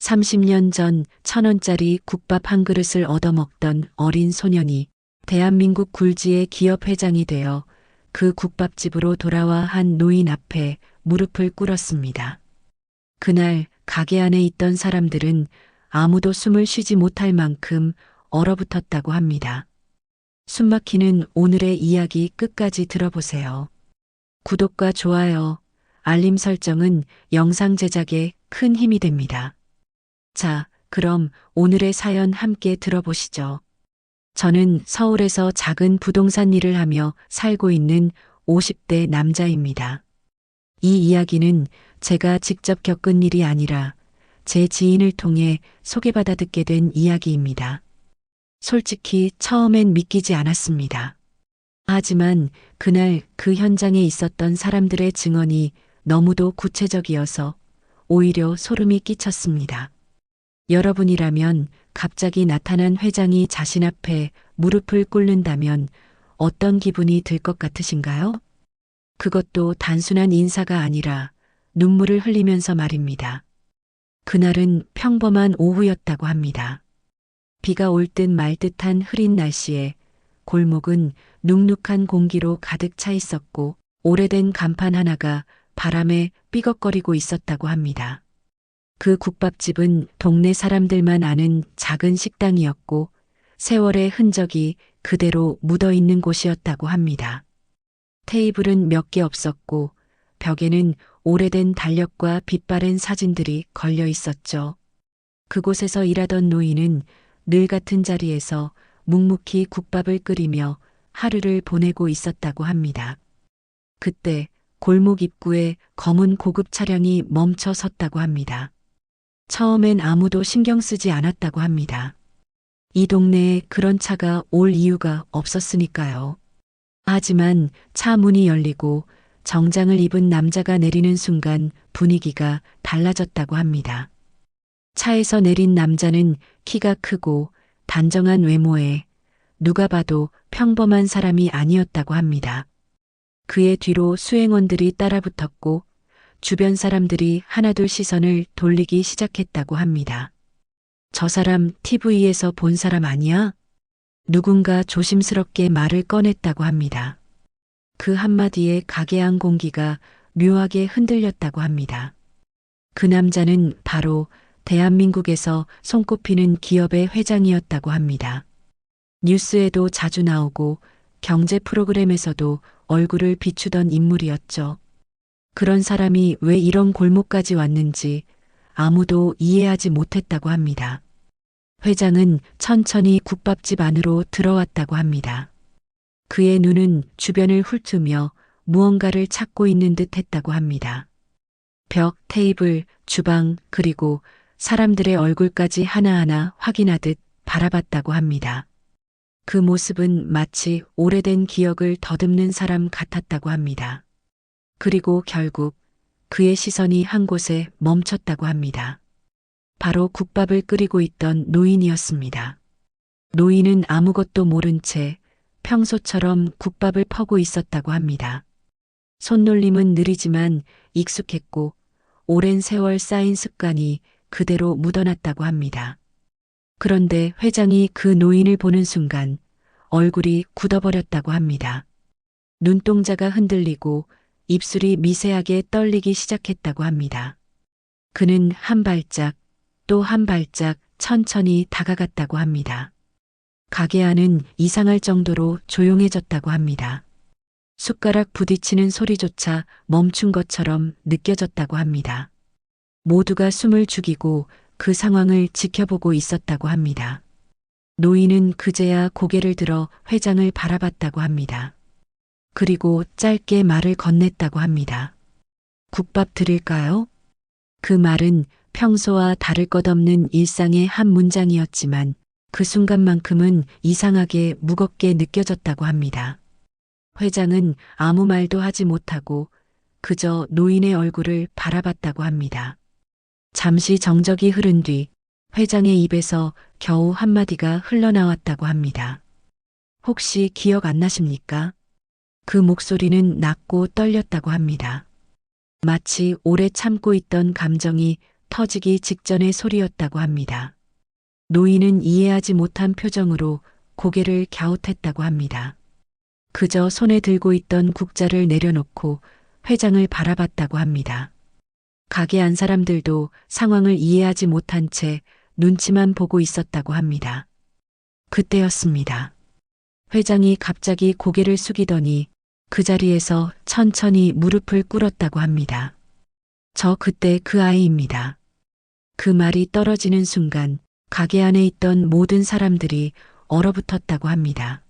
30년 전 1,000원짜리 국밥 한 그릇을 얻어먹던 어린 소년이 대한민국 굴지의 기업 회장이 되어 그 국밥집으로 돌아와 한 노인 앞에 무릎을 꿇었습니다. 그날 가게 안에 있던 사람들은 아무도 숨을 쉬지 못할 만큼 얼어붙었다고 합니다. 숨막히는 오늘의 이야기 끝까지 들어보세요. 구독과 좋아요, 알림 설정은 영상 제작에 큰 힘이 됩니다. 자, 그럼 오늘의 사연 함께 들어보시죠. 저는 서울에서 작은 부동산 일을 하며 살고 있는 50대 남자입니다. 이 이야기는 제가 직접 겪은 일이 아니라 제 지인을 통해 소개받아 듣게 된 이야기입니다. 솔직히 처음엔 믿기지 않았습니다. 하지만 그날 그 현장에 있었던 사람들의 증언이 너무도 구체적이어서 오히려 소름이 끼쳤습니다. 여러분이라면 갑자기 나타난 회장이 자신 앞에 무릎을 꿇는다면 어떤 기분이 들 것 같으신가요? 그것도 단순한 인사가 아니라 눈물을 흘리면서 말입니다. 그날은 평범한 오후였다고 합니다. 비가 올 듯 말 듯한 흐린 날씨에 골목은 눅눅한 공기로 가득 차 있었고 오래된 간판 하나가 바람에 삐걱거리고 있었다고 합니다. 그 국밥집은 동네 사람들만 아는 작은 식당이었고 세월의 흔적이 그대로 묻어 있는 곳이었다고 합니다. 테이블은 몇 개 없었고 벽에는 오래된 달력과 빛바랜 사진들이 걸려 있었죠. 그곳에서 일하던 노인은 늘 같은 자리에서 묵묵히 국밥을 끓이며 하루를 보내고 있었다고 합니다. 그때 골목 입구에 검은 고급 차량이 멈춰 섰다고 합니다. 처음엔 아무도 신경 쓰지 않았다고 합니다. 이 동네에 그런 차가 올 이유가 없었으니까요. 하지만 차 문이 열리고 정장을 입은 남자가 내리는 순간 분위기가 달라졌다고 합니다. 차에서 내린 남자는 키가 크고 단정한 외모에 누가 봐도 평범한 사람이 아니었다고 합니다. 그의 뒤로 수행원들이 따라붙었고 주변 사람들이 하나둘 시선을 돌리기 시작했다고 합니다. 저 사람 TV에서 본 사람 아니야? 누군가 조심스럽게 말을 꺼냈다고 합니다. 그 한마디에 가게 안 공기가 묘하게 흔들렸다고 합니다. 그 남자는 바로 대한민국에서 손꼽히는 기업의 회장이었다고 합니다. 뉴스에도 자주 나오고 경제 프로그램에서도 얼굴을 비추던 인물이었죠. 그런 사람이 왜 이런 골목까지 왔는지 아무도 이해하지 못했다고 합니다. 회장은 천천히 국밥집 안으로 들어왔다고 합니다. 그의 눈은 주변을 훑으며 무언가를 찾고 있는 듯 했다고 합니다. 벽, 테이블, 주방, 그리고 사람들의 얼굴까지 하나하나 확인하듯 바라봤다고 합니다. 그 모습은 마치 오래된 기억을 더듬는 사람 같았다고 합니다. 그리고 결국 그의 시선이 한 곳에 멈췄다고 합니다. 바로 국밥을 끓이고 있던 노인이었습니다. 노인은 아무것도 모른 채 평소처럼 국밥을 퍼고 있었다고 합니다. 손놀림은 느리지만 익숙했고 오랜 세월 쌓인 습관이 그대로 묻어났다고 합니다. 그런데 회장이 그 노인을 보는 순간 얼굴이 굳어버렸다고 합니다. 눈동자가 흔들리고 입술이 미세하게 떨리기 시작했다고 합니다. 그는 한 발짝 또 한 발짝 천천히 다가갔다고 합니다. 가게 안은 이상할 정도로 조용해졌다고 합니다. 숟가락 부딪히는 소리조차 멈춘 것처럼 느껴졌다고 합니다. 모두가 숨을 죽이고 그 상황을 지켜보고 있었다고 합니다. 노인은 그제야 고개를 들어 회장을 바라봤다고 합니다. 그리고 짧게 말을 건넸다고 합니다. 국밥 드릴까요? 그 말은 평소와 다를 것 없는 일상의 한 문장이었지만 그 순간만큼은 이상하게 무겁게 느껴졌다고 합니다. 회장은 아무 말도 하지 못하고 그저 노인의 얼굴을 바라봤다고 합니다. 잠시 정적이 흐른 뒤 회장의 입에서 겨우 한마디가 흘러나왔다고 합니다. 혹시 기억 안 나십니까? 그 목소리는 낮고 떨렸다고 합니다. 마치 오래 참고 있던 감정이 터지기 직전의 소리였다고 합니다. 노인은 이해하지 못한 표정으로 고개를 갸웃했다고 합니다. 그저 손에 들고 있던 국자를 내려놓고 회장을 바라봤다고 합니다. 가게 안 사람들도 상황을 이해하지 못한 채 눈치만 보고 있었다고 합니다. 그때였습니다. 회장이 갑자기 고개를 숙이더니 그 자리에서 천천히 무릎을 꿇었다고 합니다. 저 그때 그 아이입니다. 그 말이 떨어지는 순간 가게 안에 있던 모든 사람들이 얼어붙었다고 합니다.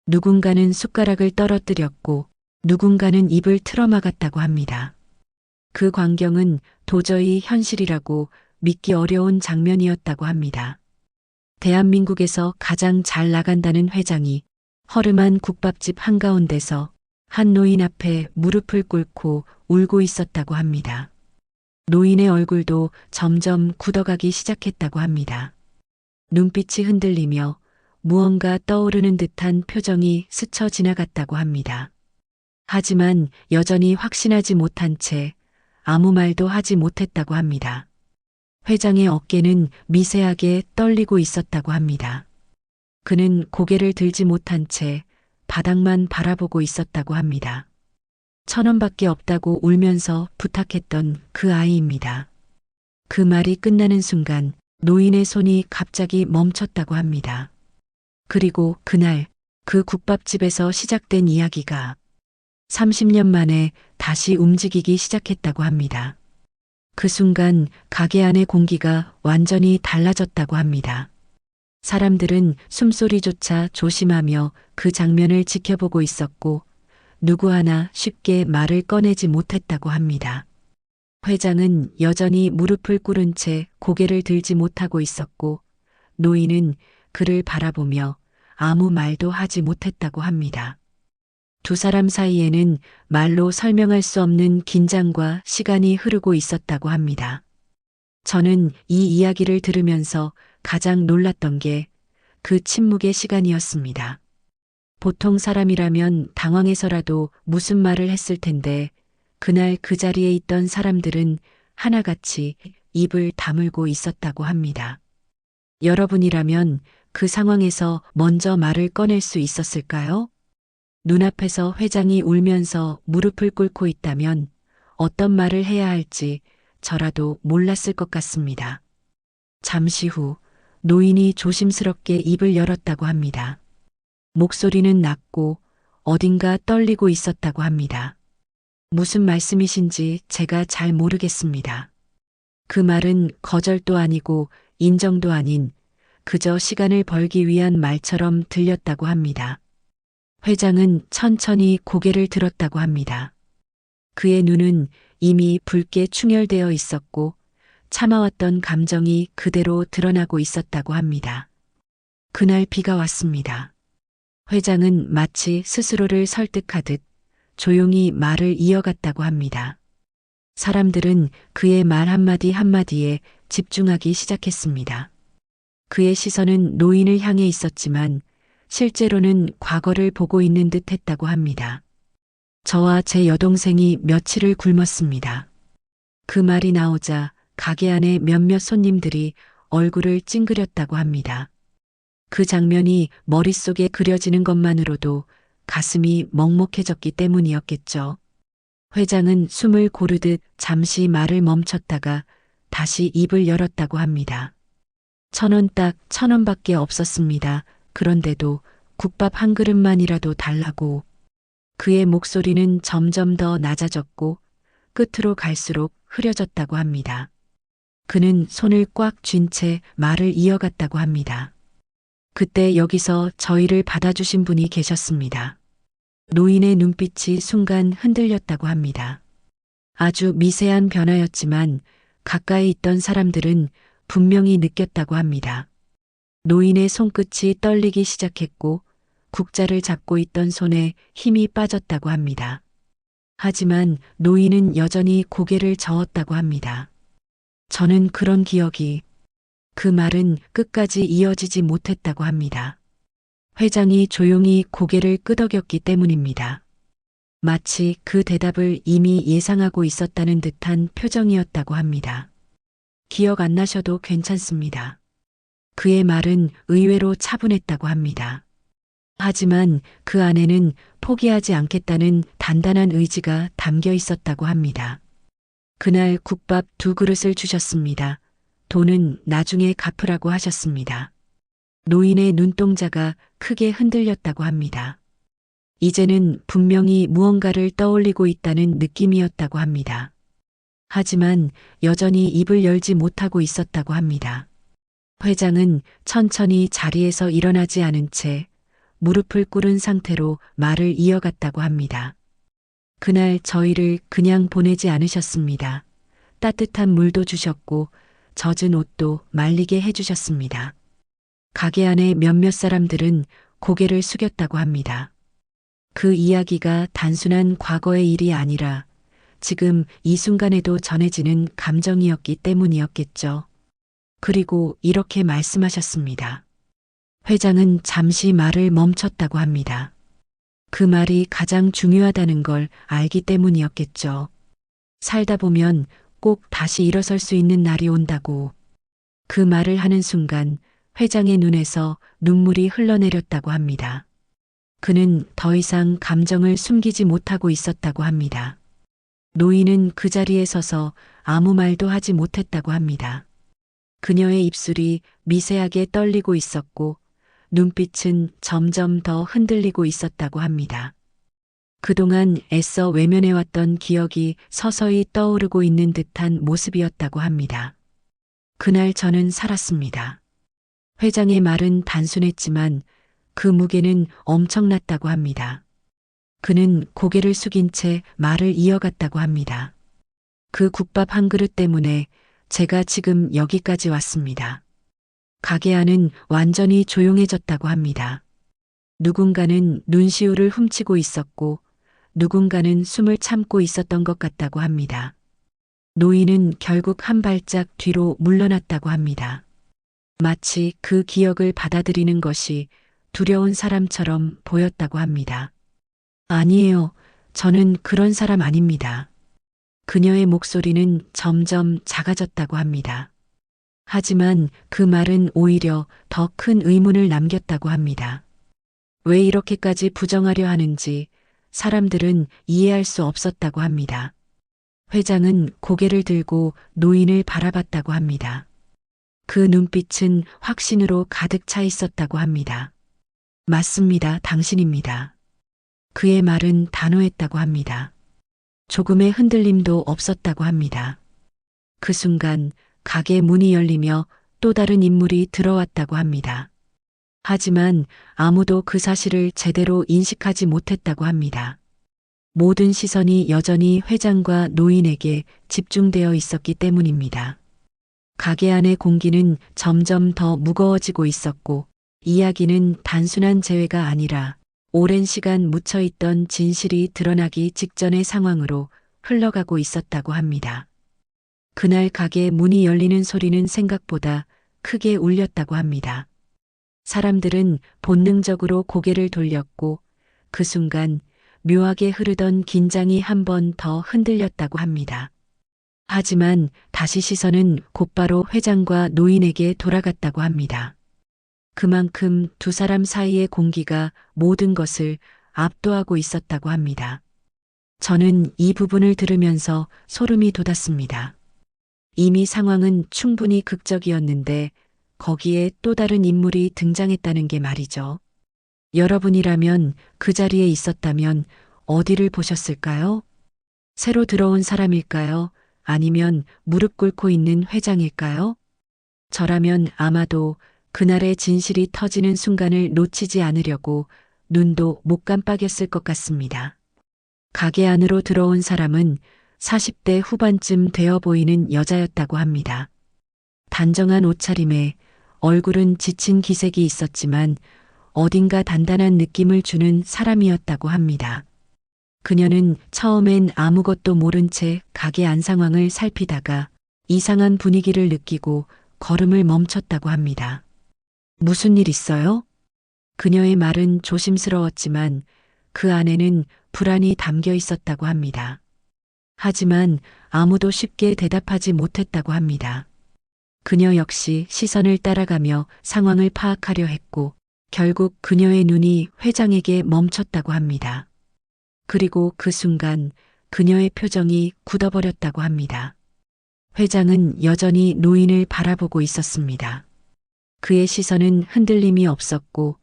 누군가는 숟가락을 떨어뜨렸고 누군가는 입을 틀어막았다고 합니다. 그 광경은 도저히 현실이라고 믿기 어려운 장면이었다고 합니다. 대한민국에서 가장 잘 나간다는 회장이 허름한 국밥집 한가운데서 한 노인 앞에 무릎을 꿇고 울고 있었다고 합니다. 노인의 얼굴도 점점 굳어가기 시작했다고 합니다. 눈빛이 흔들리며 무언가 떠오르는 듯한 표정이 스쳐 지나갔다고 합니다. 하지만 여전히 확신하지 못한 채 아무 말도 하지 못했다고 합니다. 회장의 어깨는 미세하게 떨리고 있었다고 합니다. 그는 고개를 들지 못한 채 바닥만 바라보고 있었다고 합니다. 1,000원밖에 없다고 울면서 부탁했던 그 아이입니다. 그 말이 끝나는 순간 노인의 손이 갑자기 멈췄다고 합니다. 그리고 그날 그 국밥집에서 시작된 이야기가 30년 만에 다시 움직이기 시작했다고 합니다. 그 순간 가게 안의 공기가 완전히 달라졌다고 합니다. 사람들은 숨소리조차 조심하며 그 장면을 지켜보고 있었고 누구 하나 쉽게 말을 꺼내지 못했다고 합니다. 회장은 여전히 무릎을 꿇은 채 고개를 들지 못하고 있었고 노인은 그를 바라보며 아무 말도 하지 못했다고 합니다. 두 사람 사이에는 말로 설명할 수 없는 긴장과 시간이 흐르고 있었다고 합니다. 저는 이 이야기를 들으면서 가장 놀랐던 게 그 침묵의 시간이었습니다. 보통 사람이라면 당황해서라도 무슨 말을 했을 텐데 그날 그 자리에 있던 사람들은 하나같이 입을 다물고 있었다고 합니다. 여러분이라면 그 상황에서 먼저 말을 꺼낼 수 있었을까요? 눈앞에서 회장이 울면서 무릎을 꿇고 있다면 어떤 말을 해야 할지 저라도 몰랐을 것 같습니다. 잠시 후 노인이 조심스럽게 입을 열었다고 합니다. 목소리는 낮고 어딘가 떨리고 있었다고 합니다. 무슨 말씀이신지 제가 잘 모르겠습니다. 그 말은 거절도 아니고 인정도 아닌 그저 시간을 벌기 위한 말처럼 들렸다고 합니다. 회장은 천천히 고개를 들었다고 합니다. 그의 눈은 이미 붉게 충혈되어 있었고 참아왔던 감정이 그대로 드러나고 있었다고 합니다. 그날 비가 왔습니다. 회장은 마치 스스로를 설득하듯 조용히 말을 이어갔다고 합니다. 사람들은 그의 말 한마디 한마디에 집중하기 시작했습니다. 그의 시선은 노인을 향해 있었지만 실제로는 과거를 보고 있는 듯 했다고 합니다. 저와 제 여동생이 며칠을 굶었습니다. 그 말이 나오자 가게 안에 몇몇 손님들이 얼굴을 찡그렸다고 합니다. 그 장면이 머릿속에 그려지는 것만으로도 가슴이 먹먹해졌기 때문이었겠죠. 회장은 숨을 고르듯 잠시 말을 멈췄다가 다시 입을 열었다고 합니다. 1,000원 딱 1,000원밖에 없었습니다. 그런데도 국밥 한 그릇만이라도 달라고. 그의 목소리는 점점 더 낮아졌고 끝으로 갈수록 흐려졌다고 합니다. 그는 손을 꽉 쥔 채 말을 이어갔다고 합니다. 그때 여기서 저희를 받아주신 분이 계셨습니다. 노인의 눈빛이 순간 흔들렸다고 합니다. 아주 미세한 변화였지만 가까이 있던 사람들은 분명히 느꼈다고 합니다. 노인의 손끝이 떨리기 시작했고 국자를 잡고 있던 손에 힘이 빠졌다고 합니다. 하지만 노인은 여전히 고개를 저었다고 합니다. 저는 그런 기억이 그 말은 끝까지 이어지지 못했다고 합니다. 회장이 조용히 고개를 끄덕였기 때문입니다. 마치 그 대답을 이미 예상하고 있었다는 듯한 표정이었다고 합니다. 기억 안 나셔도 괜찮습니다. 그의 말은 의외로 차분했다고 합니다. 하지만 그 안에는 포기하지 않겠다는 단단한 의지가 담겨 있었다고 합니다. 그날 국밥 2그릇을 주셨습니다. 돈은 나중에 갚으라고 하셨습니다. 노인의 눈동자가 크게 흔들렸다고 합니다. 이제는 분명히 무언가를 떠올리고 있다는 느낌이었다고 합니다. 하지만 여전히 입을 열지 못하고 있었다고 합니다. 회장은 천천히 자리에서 일어나지 않은 채 무릎을 꿇은 상태로 말을 이어갔다고 합니다. 그날 저희를 그냥 보내지 않으셨습니다. 따뜻한 물도 주셨고 젖은 옷도 말리게 해주셨습니다. 가게 안에 몇몇 사람들은 고개를 숙였다고 합니다. 그 이야기가 단순한 과거의 일이 아니라 지금 이 순간에도 전해지는 감정이었기 때문이었겠죠. 그리고 이렇게 말씀하셨습니다. 회장은 잠시 말을 멈췄다고 합니다. 그 말이 가장 중요하다는 걸 알기 때문이었겠죠. 살다 보면 꼭 다시 일어설 수 있는 날이 온다고. 그 말을 하는 순간 회장의 눈에서 눈물이 흘러내렸다고 합니다. 그는 더 이상 감정을 숨기지 못하고 있었다고 합니다. 노인은 그 자리에 서서 아무 말도 하지 못했다고 합니다. 그녀의 입술이 미세하게 떨리고 있었고 눈빛은 점점 더 흔들리고 있었다고 합니다. 그동안 애써 외면해왔던 기억이 서서히 떠오르고 있는 듯한 모습이었다고 합니다. 그날 저는 살았습니다. 회장의 말은 단순했지만 그 무게는 엄청났다고 합니다. 그는 고개를 숙인 채 말을 이어갔다고 합니다. 그 국밥 1그릇 때문에 제가 지금 여기까지 왔습니다. 가게 안은 완전히 조용해졌다고 합니다. 누군가는 눈시울을 훔치고 있었고 누군가는 숨을 참고 있었던 것 같다고 합니다. 노인은 결국 한 발짝 뒤로 물러났다고 합니다. 마치 그 기억을 받아들이는 것이 두려운 사람처럼 보였다고 합니다. 아니에요. 저는 그런 사람 아닙니다. 그녀의 목소리는 점점 작아졌다고 합니다. 하지만 그 말은 오히려 더 큰 의문을 남겼다고 합니다. 왜 이렇게까지 부정하려 하는지 사람들은 이해할 수 없었다고 합니다. 회장은 고개를 들고 노인을 바라봤다고 합니다. 그 눈빛은 확신으로 가득 차 있었다고 합니다. 맞습니다. 당신입니다. 그의 말은 단호했다고 합니다. 조금의 흔들림도 없었다고 합니다. 그 순간 가게 문이 열리며 또 다른 인물이 들어왔다고 합니다. 하지만 아무도 그 사실을 제대로 인식하지 못했다고 합니다. 모든 시선이 여전히 회장과 노인에게 집중되어 있었기 때문입니다. 가게 안의 공기는 점점 더 무거워지고 있었고 이야기는 단순한 재회가 아니라 오랜 시간 묻혀있던 진실이 드러나기 직전의 상황으로 흘러가고 있었다고 합니다. 그날 가게 문이 열리는 소리는 생각보다 크게 울렸다고 합니다. 사람들은 본능적으로 고개를 돌렸고 그 순간 묘하게 흐르던 긴장이 한 번 더 흔들렸다고 합니다. 하지만 다시 시선은 곧바로 회장과 노인에게 돌아갔다고 합니다. 그만큼 두 사람 사이의 공기가 모든 것을 압도하고 있었다고 합니다. 저는 이 부분을 들으면서 소름이 돋았습니다. 이미 상황은 충분히 극적이었는데 거기에 또 다른 인물이 등장했다는 게 말이죠. 여러분이라면 그 자리에 있었다면 어디를 보셨을까요? 새로 들어온 사람일까요? 아니면 무릎 꿇고 있는 회장일까요? 저라면 아마도 그날의 진실이 터지는 순간을 놓치지 않으려고 눈도 못 깜빡였을 것 같습니다. 가게 안으로 들어온 사람은 40대 후반쯤 되어 보이는 여자였다고 합니다. 단정한 옷차림에 얼굴은 지친 기색이 있었지만 어딘가 단단한 느낌을 주는 사람이었다고 합니다. 그녀는 처음엔 아무것도 모른 채 가게 안 상황을 살피다가 이상한 분위기를 느끼고 걸음을 멈췄다고 합니다. 무슨 일 있어요? 그녀의 말은 조심스러웠지만 그 안에는 불안이 담겨 있었다고 합니다. 하지만 아무도 쉽게 대답하지 못했다고 합니다. 그녀 역시 시선을 따라가며 상황을 파악하려 했고 결국 그녀의 눈이 회장에게 멈췄다고 합니다. 그리고 그 순간 그녀의 표정이 굳어버렸다고 합니다. 회장은 여전히 노인을 바라보고 있었습니다. 그의 시선은 흔들림이 없었고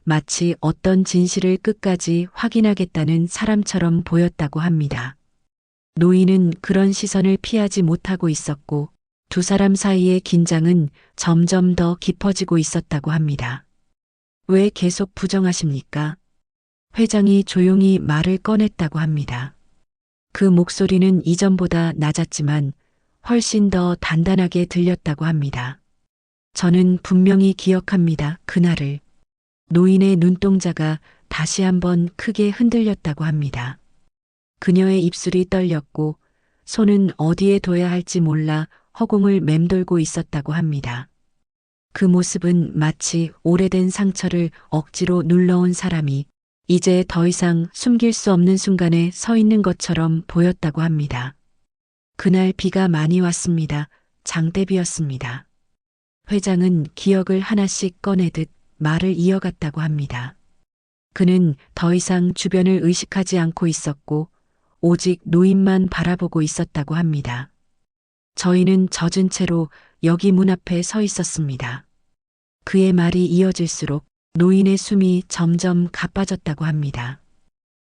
마치 어떤 진실을 끝까지 확인하겠다는 사람처럼 보였다고 합니다. 노인은 그런 시선을 피하지 못하고 있었고 두 사람 사이의 긴장은 점점 더 깊어지고 있었다고 합니다. 왜 계속 부정하십니까? 회장이 조용히 말을 꺼냈다고 합니다. 그 목소리는 이전보다 낮았지만 훨씬 더 단단하게 들렸다고 합니다. 저는 분명히 기억합니다. 그날을. 노인의 눈동자가 다시 한번 크게 흔들렸다고 합니다. 그녀의 입술이 떨렸고 손은 어디에 둬야 할지 몰라 허공을 맴돌고 있었다고 합니다. 그 모습은 마치 오래된 상처를 억지로 눌러온 사람이 이제 더 이상 숨길 수 없는 순간에 서 있는 것처럼 보였다고 합니다. 그날 비가 많이 왔습니다. 장대비였습니다. 회장은 기억을 하나씩 꺼내듯 말을 이어갔다고 합니다. 그는 더 이상 주변을 의식하지 않고 있었고 오직 노인만 바라보고 있었다고 합니다. 저희는 젖은 채로 여기 문 앞에 서 있었습니다. 그의 말이 이어질수록 노인의 숨이 점점 가빠졌다고 합니다.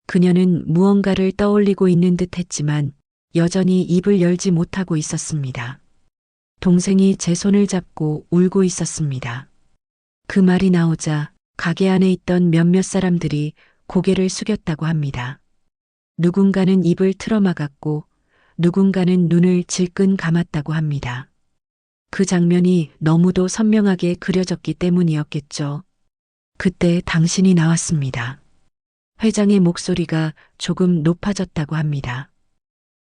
그녀는 무언가를 떠올리고 있는 듯 했지만 여전히 입을 열지 못하고 있었습니다. 동생이 제 손을 잡고 울고 있었습니다. 그 말이 나오자 가게 안에 있던 몇몇 사람들이 고개를 숙였다고 합니다. 누군가는 입을 틀어막았고 누군가는 눈을 질끈 감았다고 합니다. 그 장면이 너무도 선명하게 그려졌기 때문이었겠죠. 그때 당신이 나왔습니다. 회장의 목소리가 조금 높아졌다고 합니다.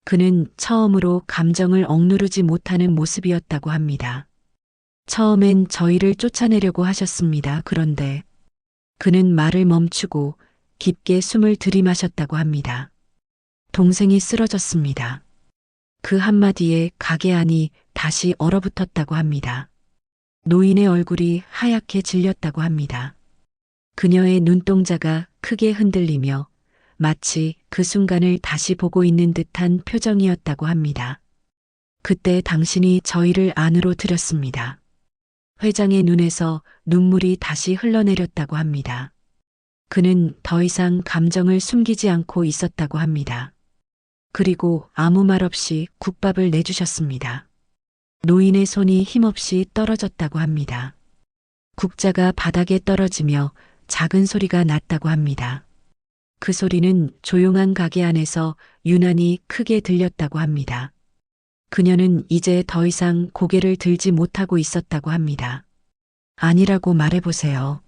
그는 처음으로 감정을 억누르지 못하는 모습이었다고 합니다. 처음엔 저희를 쫓아내려고 하셨습니다. 그런데 그는 말을 멈추고 깊게 숨을 들이마셨다고 합니다. 동생이 쓰러졌습니다. 그 한마디에 가게 안이 다시 얼어붙었다고 합니다. 노인의 얼굴이 하얗게 질렸다고 합니다. 그녀의 눈동자가 크게 흔들리며 마치 그 순간을 다시 보고 있는 듯한 표정이었다고 합니다. 그때 당신이 저희를 안으로 들였습니다. 회장의 눈에서 눈물이 다시 흘러내렸다고 합니다. 그는 더 이상 감정을 숨기지 않고 있었다고 합니다. 그리고 아무 말 없이 국밥을 내주셨습니다. 노인의 손이 힘없이 떨어졌다고 합니다. 국자가 바닥에 떨어지며 작은 소리가 났다고 합니다. 그 소리는 조용한 가게 안에서 유난히 크게 들렸다고 합니다. 그녀는 이제 더 이상 고개를 들지 못하고 있었다고 합니다. 아니라고 말해보세요.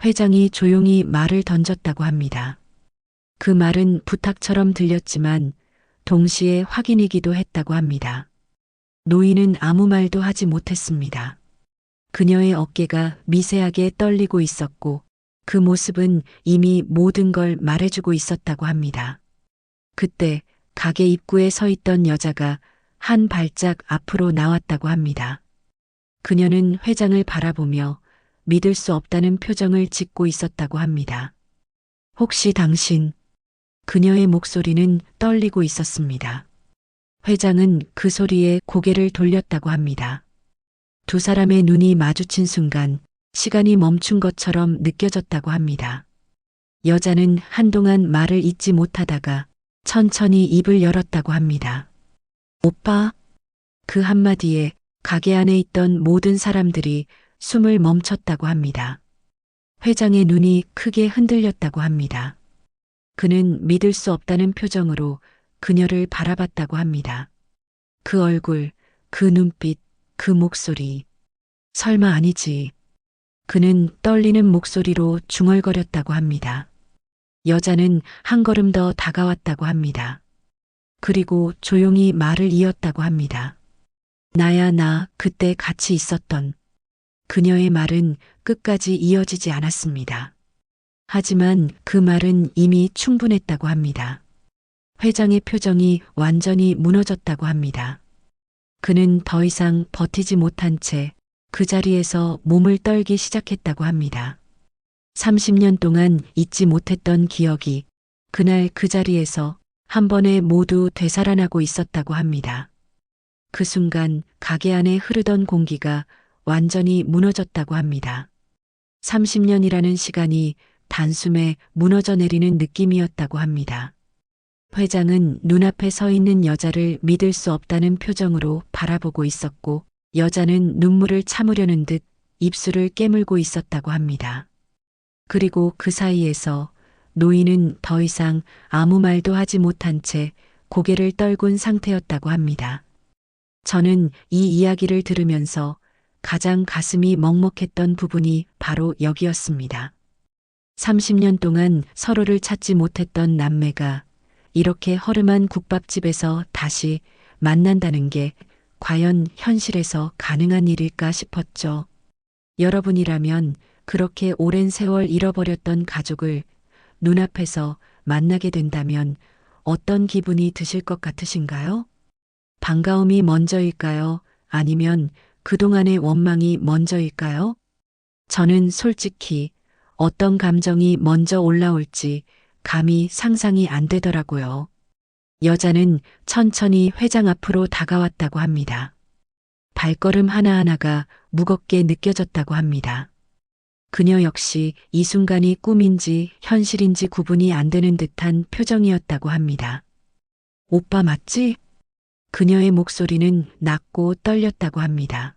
회장이 조용히 말을 던졌다고 합니다. 그 말은 부탁처럼 들렸지만 동시에 확인이기도 했다고 합니다. 노인은 아무 말도 하지 못했습니다. 그녀의 어깨가 미세하게 떨리고 있었고 그 모습은 이미 모든 걸 말해주고 있었다고 합니다. 그때 가게 입구에 서 있던 여자가 한 발짝 앞으로 나왔다고 합니다. 그녀는 회장을 바라보며 믿을 수 없다는 표정을 짓고 있었다고 합니다. 혹시 당신? 그녀의 목소리는 떨리고 있었습니다. 회장은 그 소리에 고개를 돌렸다고 합니다. 두 사람의 눈이 마주친 순간 시간이 멈춘 것처럼 느껴졌다고 합니다. 여자는 한동안 말을 잇지 못하다가 천천히 입을 열었다고 합니다. 오빠? 그 한마디에 가게 안에 있던 모든 사람들이 숨을 멈췄다고 합니다. 회장의 눈이 크게 흔들렸다고 합니다. 그는 믿을 수 없다는 표정으로 그녀를 바라봤다고 합니다. 그 얼굴, 그 눈빛, 그 목소리. 설마 아니지. 그는 떨리는 목소리로 중얼거렸다고 합니다. 여자는 한 걸음 더 다가왔다고 합니다. 그리고 조용히 말을 이었다고 합니다. 나야 나 그때 같이 있었던. 그녀의 말은 끝까지 이어지지 않았습니다. 하지만 그 말은 이미 충분했다고 합니다. 회장의 표정이 완전히 무너졌다고 합니다. 그는 더 이상 버티지 못한 채 그 자리에서 몸을 떨기 시작했다고 합니다. 30년 동안 잊지 못했던 기억이 그날 그 자리에서 한 번에 모두 되살아나고 있었다고 합니다. 그 순간 가게 안에 흐르던 공기가 완전히 무너졌다고 합니다. 30년이라는 시간이 단숨에 무너져 내리는 느낌이었다고 합니다. 회장은 눈앞에 서 있는 여자를 믿을 수 없다는 표정으로 바라보고 있었고, 여자는 눈물을 참으려는 듯 입술을 깨물고 있었다고 합니다. 그리고 그 사이에서 노인은 더 이상 아무 말도 하지 못한 채 고개를 떨군 상태였다고 합니다. 저는 이 이야기를 들으면서 가장 가슴이 먹먹했던 부분이 바로 여기였습니다. 30년 동안 서로를 찾지 못했던 남매가 이렇게 허름한 국밥집에서 다시 만난다는 게 과연 현실에서 가능한 일일까 싶었죠. 여러분이라면 그렇게 오랜 세월 잃어버렸던 가족을 눈앞에서 만나게 된다면 어떤 기분이 드실 것 같으신가요? 반가움이 먼저일까요? 아니면 그동안의 원망이 먼저일까요? 저는 솔직히 어떤 감정이 먼저 올라올지 감히 상상이 안 되더라고요. 여자는 천천히 회장 앞으로 다가왔다고 합니다. 발걸음 하나하나가 무겁게 느껴졌다고 합니다. 그녀 역시 이 순간이 꿈인지 현실인지 구분이 안 되는 듯한 표정이었다고 합니다. 오빠 맞지? 그녀의 목소리는 낮고 떨렸다고 합니다.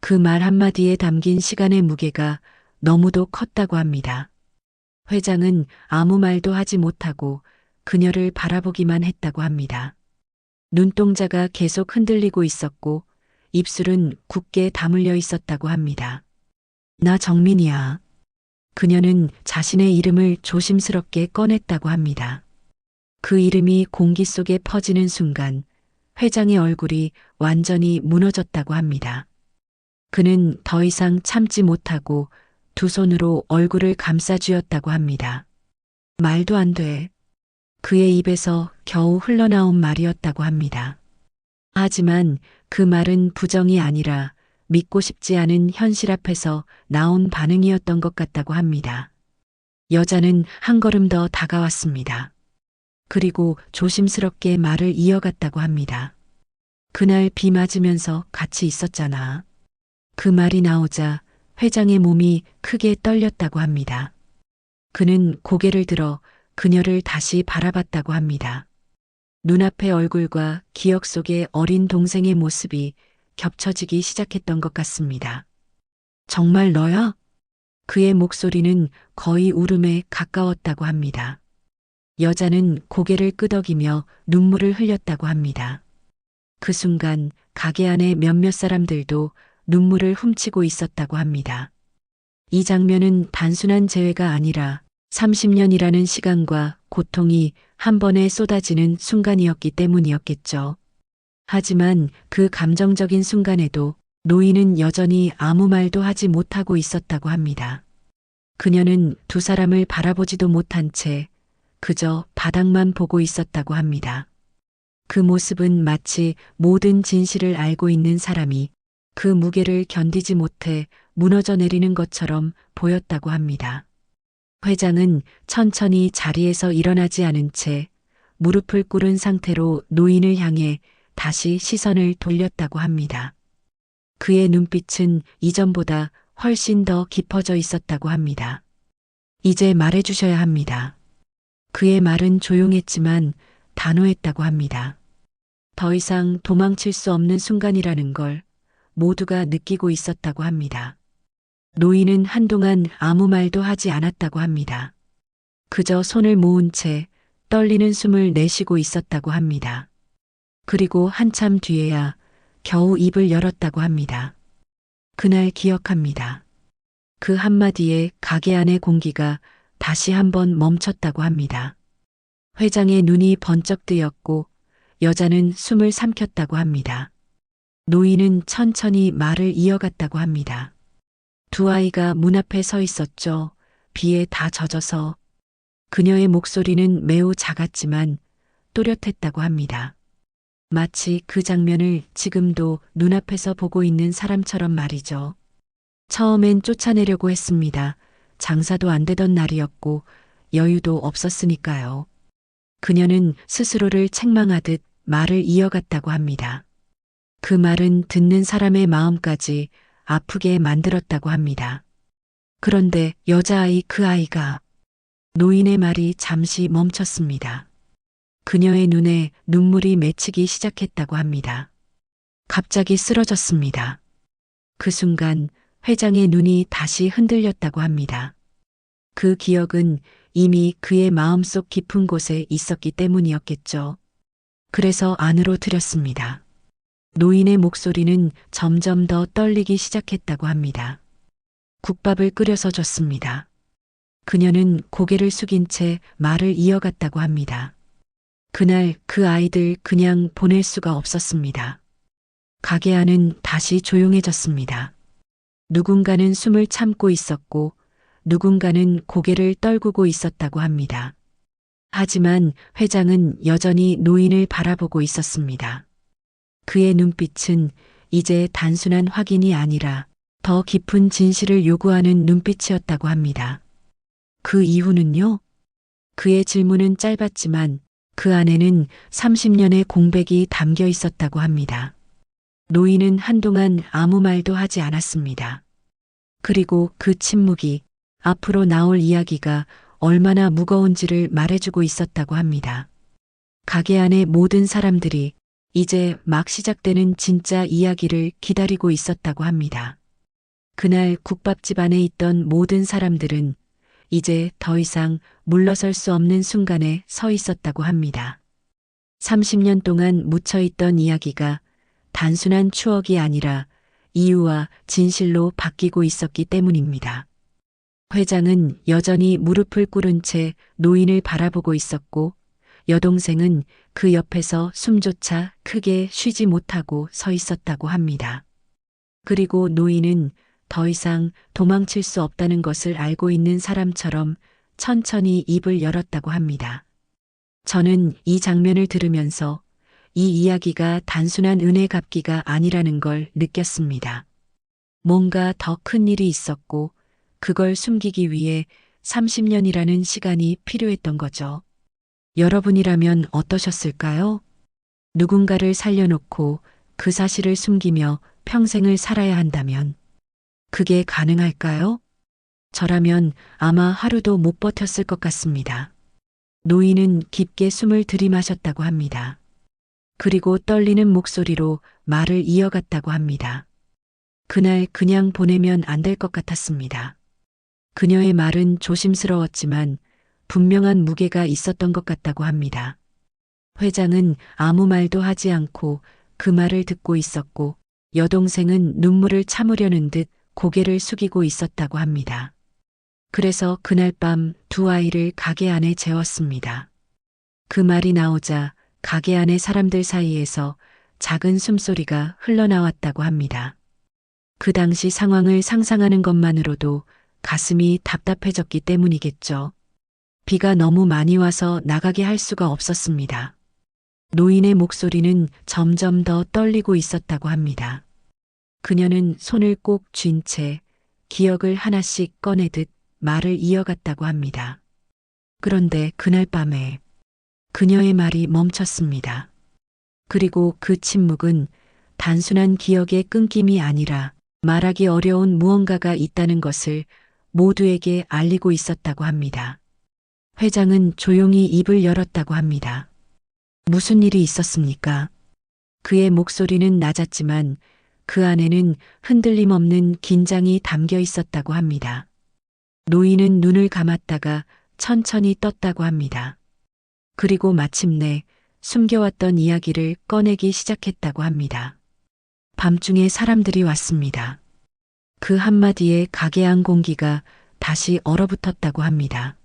그 말 한마디에 담긴 시간의 무게가 너무도 컸다고 합니다. 회장은 아무 말도 하지 못하고 그녀를 바라보기만 했다고 합니다. 눈동자가 계속 흔들리고 있었고 입술은 굳게 다물려 있었다고 합니다. 나 정민이야. 그녀는 자신의 이름을 조심스럽게 꺼냈다고 합니다. 그 이름이 공기 속에 퍼지는 순간 회장의 얼굴이 완전히 무너졌다고 합니다. 그는 더 이상 참지 못하고 두 손으로 얼굴을 감싸쥐었다고 합니다. 말도 안 돼. 그의 입에서 겨우 흘러나온 말이었다고 합니다. 하지만 그 말은 부정이 아니라 믿고 싶지 않은 현실 앞에서 나온 반응이었던 것 같다고 합니다. 여자는 한 걸음 더 다가왔습니다. 그리고 조심스럽게 말을 이어갔다고 합니다. 그날 비 맞으면서 같이 있었잖아. 그 말이 나오자 회장의 몸이 크게 떨렸다고 합니다. 그는 고개를 들어 그녀를 다시 바라봤다고 합니다. 눈앞의 얼굴과 기억 속의 어린 동생의 모습이 겹쳐지기 시작했던 것 같습니다. 정말 너야? 그의 목소리는 거의 울음에 가까웠다고 합니다. 여자는 고개를 끄덕이며 눈물을 흘렸다고 합니다. 그 순간 가게 안의 몇몇 사람들도 눈물을 훔치고 있었다고 합니다. 이 장면은 단순한 재회가 아니라 30년이라는 시간과 고통이 한 번에 쏟아지는 순간이었기 때문이었겠죠. 하지만 그 감정적인 순간에도 노인은 여전히 아무 말도 하지 못하고 있었다고 합니다. 그녀는 두 사람을 바라보지도 못한 채 그저 바닥만 보고 있었다고 합니다. 그 모습은 마치 모든 진실을 알고 있는 사람이 그 무게를 견디지 못해 무너져 내리는 것처럼 보였다고 합니다. 회장은 천천히 자리에서 일어나지 않은 채 무릎을 꿇은 상태로 노인을 향해 다시 시선을 돌렸다고 합니다. 그의 눈빛은 이전보다 훨씬 더 깊어져 있었다고 합니다. 이제 말해주셔야 합니다. 그의 말은 조용했지만 단호했다고 합니다. 더 이상 도망칠 수 없는 순간이라는 걸 모두가 느끼고 있었다고 합니다. 노인은 한동안 아무 말도 하지 않았다고 합니다. 그저 손을 모은 채 떨리는 숨을 내쉬고 있었다고 합니다. 그리고 한참 뒤에야 겨우 입을 열었다고 합니다. 그날 기억합니다. 그 한마디에 가게 안의 공기가 다시 한번 멈췄다고 합니다. 회장의 눈이 번쩍 뜨였고 여자는 숨을 삼켰다고 합니다. 노인은 천천히 말을 이어갔다고 합니다. 두 아이가 문 앞에 서 있었죠. 비에 다 젖어서. 그녀의 목소리는 매우 작았지만 또렷했다고 합니다. 마치 그 장면을 지금도 눈앞에서 보고 있는 사람처럼 말이죠. 처음엔 쫓아내려고 했습니다. 장사도 안 되던 날이었고 여유도 없었으니까요. 그녀는 스스로를 책망하듯 말을 이어갔다고 합니다. 그 말은 듣는 사람의 마음까지 아프게 만들었다고 합니다. 그런데 여자아이 그 아이가 노인의 말이 잠시 멈췄습니다. 그녀의 눈에 눈물이 맺히기 시작했다고 합니다. 갑자기 쓰러졌습니다. 그 순간 회장의 눈이 다시 흔들렸다고 합니다. 그 기억은 이미 그의 마음속 깊은 곳에 있었기 때문이었겠죠. 그래서 안으로 들였습니다. 노인의 목소리는 점점 더 떨리기 시작했다고 합니다. 국밥을 끓여서 줬습니다. 그녀는 고개를 숙인 채 말을 이어갔다고 합니다. 그날 그 아이들 그냥 보낼 수가 없었습니다. 가게 안은 다시 조용해졌습니다. 누군가는 숨을 참고 있었고 누군가는 고개를 떨구고 있었다고 합니다. 하지만 회장은 여전히 노인을 바라보고 있었습니다. 그의 눈빛은 이제 단순한 확인이 아니라 더 깊은 진실을 요구하는 눈빛이었다고 합니다. 그 이유는요? 그의 질문은 짧았지만 그 안에는 30년의 공백이 담겨 있었다고 합니다. 노인은 한동안 아무 말도 하지 않았습니다. 그리고 그 침묵이 앞으로 나올 이야기가 얼마나 무거운지를 말해주고 있었다고 합니다. 가게 안의 모든 사람들이 이제 막 시작되는 진짜 이야기를 기다리고 있었다고 합니다. 그날 국밥집 안에 있던 모든 사람들은 이제 더 이상 물러설 수 없는 순간에 서 있었다고 합니다. 30년 동안 묻혀있던 이야기가 단순한 추억이 아니라 이유와 진실로 바뀌고 있었기 때문입니다. 회장은 여전히 무릎을 꿇은 채 노인을 바라보고 있었고 여동생은 그 옆에서 숨조차 크게 쉬지 못하고 서 있었다고 합니다. 그리고 노인은 더 이상 도망칠 수 없다는 것을 알고 있는 사람처럼 천천히 입을 열었다고 합니다. 저는 이 장면을 들으면서 이 이야기가 단순한 은혜 갚기가 아니라는 걸 느꼈습니다. 뭔가 더 큰 일이 있었고 그걸 숨기기 위해 30년이라는 시간이 필요했던 거죠. 여러분이라면 어떠셨을까요? 누군가를 살려놓고 그 사실을 숨기며 평생을 살아야 한다면 그게 가능할까요? 저라면 아마 하루도 못 버텼을 것 같습니다. 노인은 깊게 숨을 들이마셨다고 합니다. 그리고 떨리는 목소리로 말을 이어갔다고 합니다. 그날 그냥 보내면 안 될 것 같았습니다. 그녀의 말은 조심스러웠지만 분명한 무게가 있었던 것 같다고 합니다. 회장은 아무 말도 하지 않고 그 말을 듣고 있었고 여동생은 눈물을 참으려는 듯 고개를 숙이고 있었다고 합니다. 그래서 그날 밤 두 아이를 가게 안에 재웠습니다. 그 말이 나오자 가게 안의 사람들 사이에서 작은 숨소리가 흘러나왔다고 합니다. 그 당시 상황을 상상하는 것만으로도 가슴이 답답해졌기 때문이겠죠. 비가 너무 많이 와서 나가게 할 수가 없었습니다. 노인의 목소리는 점점 더 떨리고 있었다고 합니다. 그녀는 손을 꼭 쥔 채 기억을 하나씩 꺼내듯 말을 이어갔다고 합니다. 그런데 그날 밤에 그녀의 말이 멈췄습니다. 그리고 그 침묵은 단순한 기억의 끊김이 아니라 말하기 어려운 무언가가 있다는 것을 모두에게 알리고 있었다고 합니다. 회장은 조용히 입을 열었다고 합니다. 무슨 일이 있었습니까? 그의 목소리는 낮았지만 그 안에는 흔들림 없는 긴장이 담겨 있었다고 합니다. 노인은 눈을 감았다가 천천히 떴다고 합니다. 그리고 마침내 숨겨왔던 이야기를 꺼내기 시작했다고 합니다. 밤중에 사람들이 왔습니다. 그 한마디에 가게 안 공기가 다시 얼어붙었다고 합니다.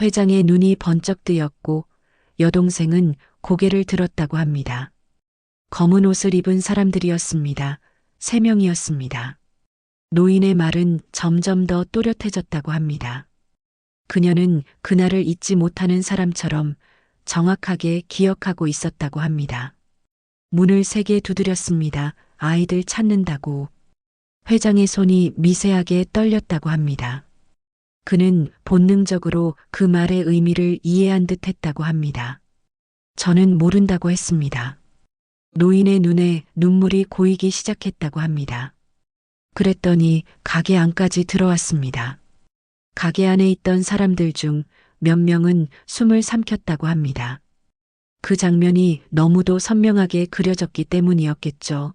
회장의 눈이 번쩍 뜨였고 여동생은 고개를 들었다고 합니다. 검은 옷을 입은 사람들이었습니다. 3명이었습니다. 노인의 말은 점점 더 또렷해졌다고 합니다. 그녀는 그날을 잊지 못하는 사람처럼 정확하게 기억하고 있었다고 합니다. 문을 세게 두드렸습니다. 아이들 찾는다고. 회장의 손이 미세하게 떨렸다고 합니다. 그는 본능적으로 그 말의 의미를 이해한 듯 했다고 합니다. 저는 모른다고 했습니다. 노인의 눈에 눈물이 고이기 시작했다고 합니다. 그랬더니 가게 안까지 들어왔습니다. 가게 안에 있던 사람들 중 몇 명은 숨을 삼켰다고 합니다. 그 장면이 너무도 선명하게 그려졌기 때문이었겠죠.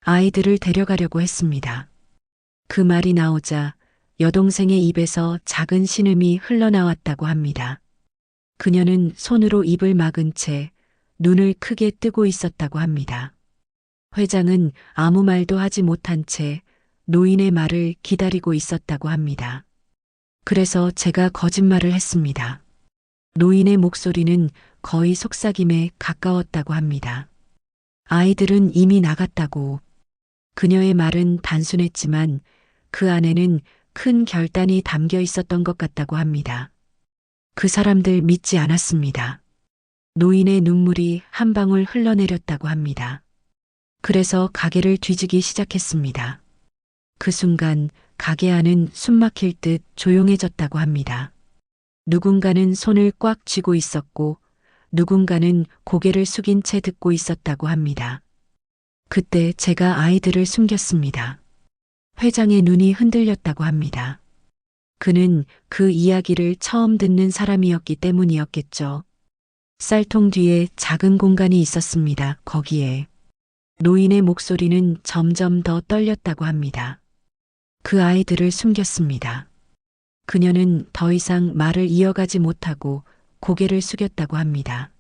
아이들을 데려가려고 했습니다. 그 말이 나오자 여동생의 입에서 작은 신음이 흘러나왔다고 합니다. 그녀는 손으로 입을 막은 채 눈을 크게 뜨고 있었다고 합니다. 회장은 아무 말도 하지 못한 채 노인의 말을 기다리고 있었다고 합니다. 그래서 제가 거짓말을 했습니다. 노인의 목소리는 거의 속삭임에 가까웠다고 합니다. 아이들은 이미 나갔다고. 그녀의 말은 단순했지만 그 안에는 큰 결단이 담겨 있었던 것 같다고 합니다. 그 사람들 믿지 않았습니다. 노인의 눈물이 한 방울 흘러내렸다고 합니다. 그래서 가게를 뒤지기 시작했습니다. 그 순간 가게 안은 숨막힐 듯 조용해졌다고 합니다. 누군가는 손을 꽉 쥐고 있었고 누군가는 고개를 숙인 채 듣고 있었다고 합니다. 그때 제가 아이들을 숨겼습니다. 회장의 눈이 흔들렸다고 합니다. 그는 그 이야기를 처음 듣는 사람이었기 때문이었겠죠. 쌀통 뒤에 작은 공간이 있었습니다. 거기에 노인의 목소리는 점점 더 떨렸다고 합니다. 그 아이들을 숨겼습니다. 그녀는 더 이상 말을 이어가지 못하고 고개를 숙였다고 합니다.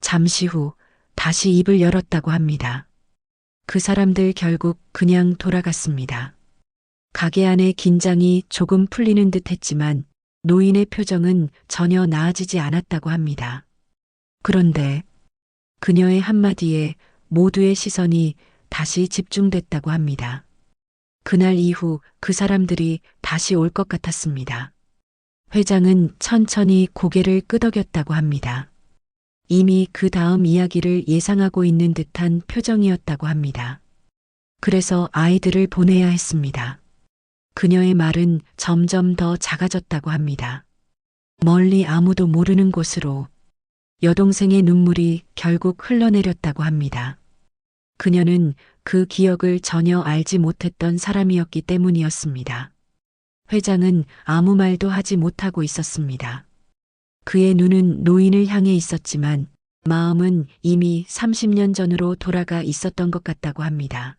잠시 후 다시 입을 열었다고 합니다. 그 사람들 결국 그냥 돌아갔습니다. 가게 안의 긴장이 조금 풀리는 듯 했지만 노인의 표정은 전혀 나아지지 않았다고 합니다. 그런데 그녀의 한마디에 모두의 시선이 다시 집중됐다고 합니다. 그날 이후 그 사람들이 다시 올 것 같았습니다. 회장은 천천히 고개를 끄덕였다고 합니다. 이미 그 다음 이야기를 예상하고 있는 듯한 표정이었다고 합니다. 그래서 아이들을 보내야 했습니다. 그녀의 말은 점점 더 작아졌다고 합니다. 멀리 아무도 모르는 곳으로. 여동생의 눈물이 결국 흘러내렸다고 합니다. 그녀는 그 기억을 전혀 알지 못했던 사람이었기 때문이었습니다. 회장은 아무 말도 하지 못하고 있었습니다. 그의 눈은 노인을 향해 있었지만 마음은 이미 30년 전으로 돌아가 있었던 것 같다고 합니다.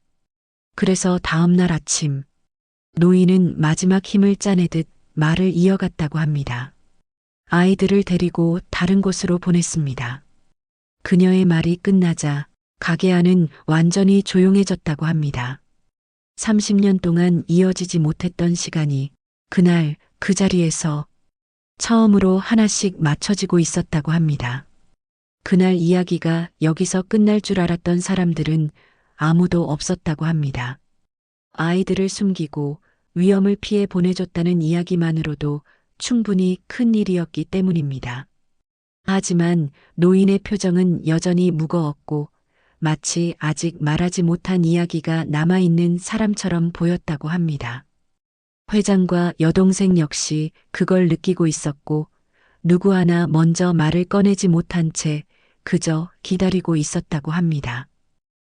그래서 다음 날 아침 노인은 마지막 힘을 짜내듯 말을 이어갔다고 합니다. 아이들을 데리고 다른 곳으로 보냈습니다. 그녀의 말이 끝나자 가게 안은 완전히 조용해졌다고 합니다. 30년 동안 이어지지 못했던 시간이 그날 그 자리에서 처음으로 하나씩 맞춰지고 있었다고 합니다. 그날 이야기가 여기서 끝날 줄 알았던 사람들은 아무도 없었다고 합니다. 아이들을 숨기고 위험을 피해 보내줬다는 이야기만으로도 충분히 큰 일이었기 때문입니다. 하지만 노인의 표정은 여전히 무거웠고 마치 아직 말하지 못한 이야기가 남아있는 사람처럼 보였다고 합니다. 회장과 여동생 역시 그걸 느끼고 있었고 누구 하나 먼저 말을 꺼내지 못한 채 그저 기다리고 있었다고 합니다.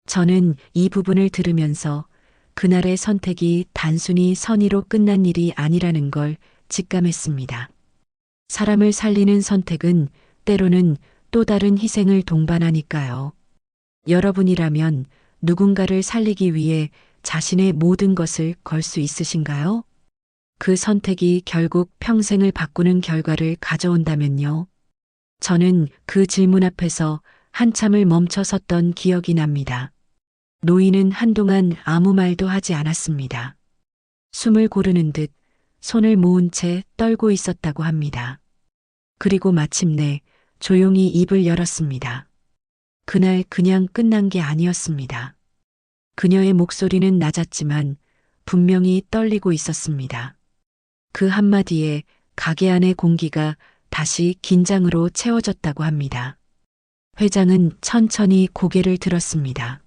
저는 이 부분을 들으면서 그날의 선택이 단순히 선의로 끝난 일이 아니라는 걸 직감했습니다. 사람을 살리는 선택은 때로는 또 다른 희생을 동반하니까요. 여러분이라면 누군가를 살리기 위해 자신의 모든 것을 걸 수 있으신가요? 그 선택이 결국 평생을 바꾸는 결과를 가져온다면요. 저는 그 질문 앞에서 한참을 멈춰 섰던 기억이 납니다. 노인은 한동안 아무 말도 하지 않았습니다. 숨을 고르는 듯 손을 모은 채 떨고 있었다고 합니다. 그리고 마침내 조용히 입을 열었습니다. 그날 그냥 끝난 게 아니었습니다. 그녀의 목소리는 낮았지만 분명히 떨리고 있었습니다. 그 한마디에 가게 안의 공기가 다시 긴장으로 채워졌다고 합니다. 회장은 천천히 고개를 들었습니다.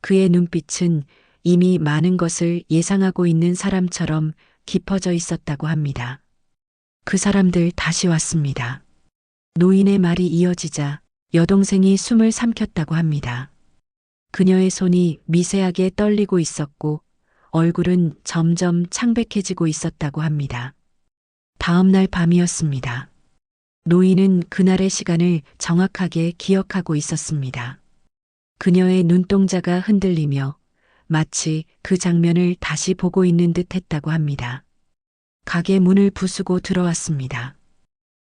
그의 눈빛은 이미 많은 것을 예상하고 있는 사람처럼 깊어져 있었다고 합니다. 그 사람들 다시 왔습니다. 노인의 말이 이어지자 여동생이 숨을 삼켰다고 합니다. 그녀의 손이 미세하게 떨리고 있었고 얼굴은 점점 창백해지고 있었다고 합니다. 다음 날 밤이었습니다. 노인은 그날의 시간을 정확하게 기억하고 있었습니다. 그녀의 눈동자가 흔들리며 마치 그 장면을 다시 보고 있는 듯 했다고 합니다. 가게 문을 부수고 들어왔습니다.